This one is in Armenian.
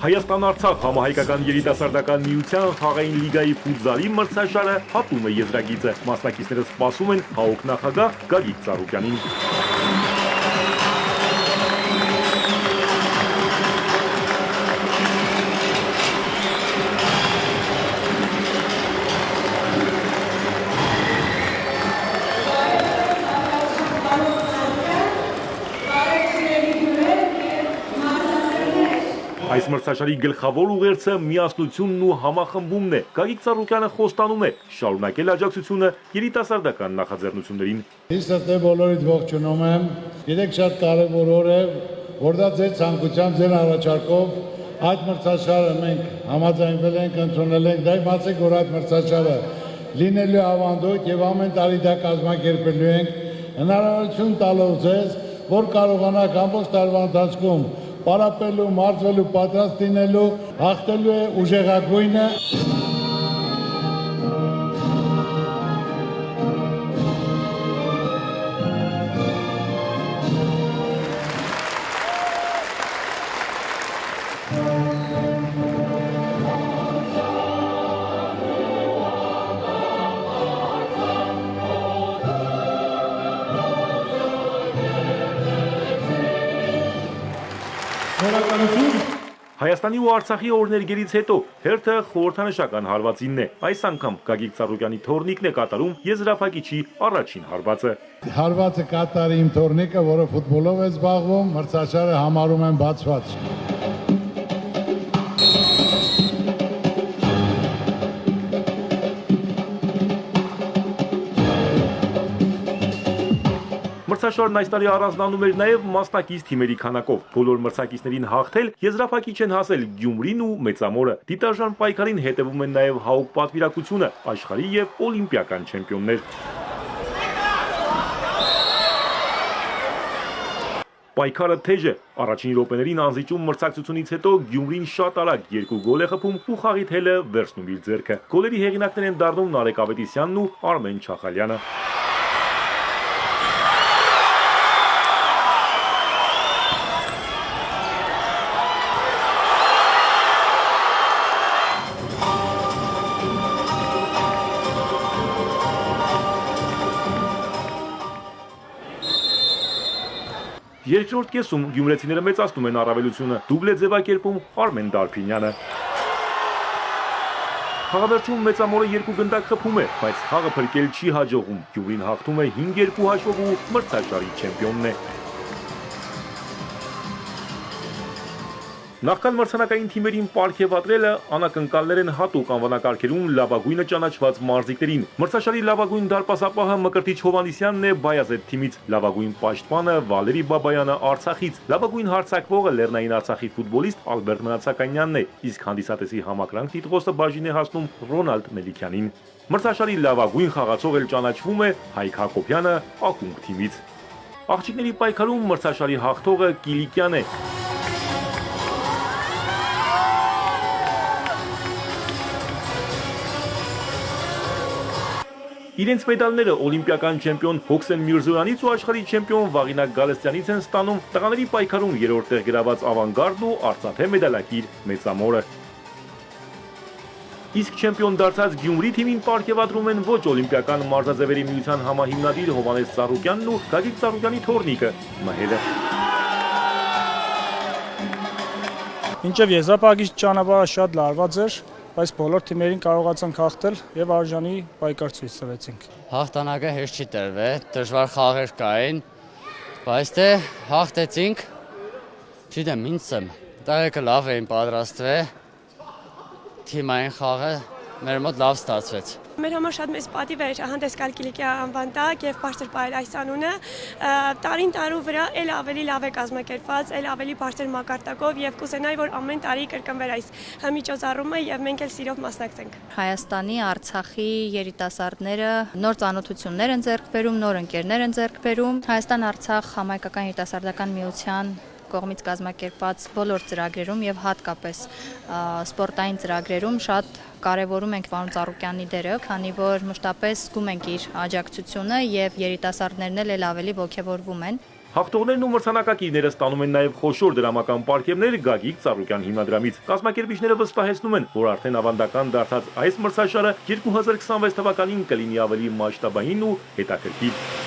Հայաստան-Արցախ համահայկական երիտասարդական միության խաղային լիգայի ֆուտզալի մրցաշարը հատում է եզրագիծը։ Մասնակիցները սպասում են ՀԱՕԿ նախագահ Գագիկ Ծառուկյանին։ Այս մրցաշարի գլխավոր ուղերձը միասնությունն ու համախմբումն է։ Գագիկ Ծառուկյանը խոստանում է շարունակել աջակցությունը երիտասարդական նախաձեռնություններին։ Ես բոլորիդ ողջունում եմ։ Գիտեք, շատ կարևոր օր է, որ դա ձեր ցանկությամբ, ձեր առաջարկով այդ մրցաշարը մենք համաձայնվել ենք, ընդունել ենք, դա իմացեք, որ այդ մրցաշարը լինելու ավանդույթ եւ ամեն տարի դա կազմակերպելու ենք, հնարավորություն տալով ձեզ, որ կարողանաք ամբողջ տարվա ընթացքում պարապելու, մարզվելու, պատրաստ լինելու, հաղթելու է ուժեղագույնը։ Հայաստանի ու Արցախի օրներգերից հետո հերթը խորհրդանշական հարվածինն է։ Այս անգամ Գագիկ Ծառուկյանի թոռնիկն է կատարում եզրափակիչի առաջին հարվածը։ Հարվածը կատարի իմ թոռնիկը, որը ֆուտբոլով է զբաղվում, մրցաշարը համարում են բացված։ Մրցաշարն այս տարի առանձնանում էր նաև մասնակից թիմերի քանակով։ Բոլոր մրցակիցներին հաղթել եզրափակիչ են հասել Գյումրին ու Մեծամորը։ Դիտարժան պայքարին հետևում են նաև ՀԱՕԿ պատվիրակությունը, աշխարհի եւ օլիմպիական չեմպիոններ։ Պայքարը թեժ է։ Առաջին րոպեներին անզիջում մրցակցությունից հետո Գյումրին շատ արագ 2 գոլ է խփում ու խաղի թելը վերցնում իր ձեռքը։ Գոլերի հեղինակներ են դառնում Նարեկ Ավետիսյանն ու Արմեն Չախալյանը։ Երկրորդ կեսում գյումրեցիները մեծացնում են առավելությունը, դուբլ է ձևակերպում Արմեն Դարփինյանը։ Խաղավերջում Մեծամորը 2 գնդակ խփում է, բայց խաղը փրկել չի հաջողում։ Գյումրին հաղթում է 5-2 հաշվով ու մրցաշարի չեմպիոնն է։ Նախքան մրցանակային թիմերին պարգևատրելը անակնկալներ են հատուկ անվանակարգերում լավագույնը ճանաչված մարզիկներին։ Մրցաշարի լավագույն դարպասապահը Մկրտիչ Հովհաննիսյանն է Բայազեդ թիմից, լավագույն պաշտպանը Վալերի Բաբայանը Արցախից, լավագույն հարձակվողը Լեռնային Արցախի ֆուտբոլիստ Ալբերտ Մնացականյանն է, իսկ հանդիսատեսի համակրանք տիտղոսը բաժին է հասնում Ռոնալդ Մելիքյանին։ Մրցաշարի լավագույն խաղացող էլ ճանաչվում է Հայկ Հակոբյանը Ակունք թիմից։ Աղջիկների պայքարում մրցաշարի հաղթողը Կիլիկյան է։ Իրենց մեդալները օլիմպիական չեմպիոն Հոքսեն Միրզոյանից ու աշխարհի չեմպիոն Վաղինակ Գալստյանից են ստանում տղաների պայքարում երրորդ տեղ գրաված Ավանգարդն ու արծաթե մեդալակիր Մեծամորը։ Իսկ չեմպիոն դարձած Գյումրի թիմին պարգևատրում են ոչ օլիմպիական մարզաձևերի միության համահիմնադիր Հովհաննես Ծառուկյանն ու Գագիկ Ծառուկյանի թոռնիկը Մհելը։ Մինչև եզրափակիչ ճանապարհը շատ լարված էր, բայց բոլոր թիմերին կարողացանք հաղթել եւ արժանի պայքար ցույց տվեցինք։ Հաղթանակը հեշտ չի տրվել, դժվար խաղեր կային, բայց դե հաղթեցինք։ Չգիտեմ, ինձ տարեկը լավ էին պատրաստվել, թիմային խաղը մեր մոտ լավ ստացվեց։ Մեր համար շատ մեծ պատիվ էր հանդես գալ Կիլիկիա անվան տակ եւ բարձր պահել այս անունը։ Տարին տարու վրա էլ ավելի լավ է կազմակերպված, էլ ավելի բարձր մակարդակով եւ կուզենայի, որ ամեն տարի կրկնվեր այս միջոցառումը եւ մենք էլ սիրով մասնակցենք։ Հայաստանի, Արցախի երիտասարդները նոր ծանոթություններ են ձեռք բերում, նոր ընկերներ են ձեռք բերում։ Հայաստան-Արցախ համայնքական երիտասարդական միության կողմից կազմակերպված բոլոր ծրագրերում եւ հատկապես սպորտային ծրագրերում շատ կարևորում ենք պարոն Ծառուկյանի դերը, քանի որ մշտապես զգում ենք իր աջակցությունը եւ երիտասարդներն էլ ավելի ողջևորվում են։ Հաղթողներն ու մրցանակակիրները ստանում են նաև խոշոր դրամական պարգևներ Գագիկ Ծառուկյան հիմնադրամից։ Կազմակերպիչները վստահեցնում են, որ արդեն ավանդական դարձած այս մրցաշարը 2026 թվականին կլինի ավելի մասշտաբային ու հետաքրքիր։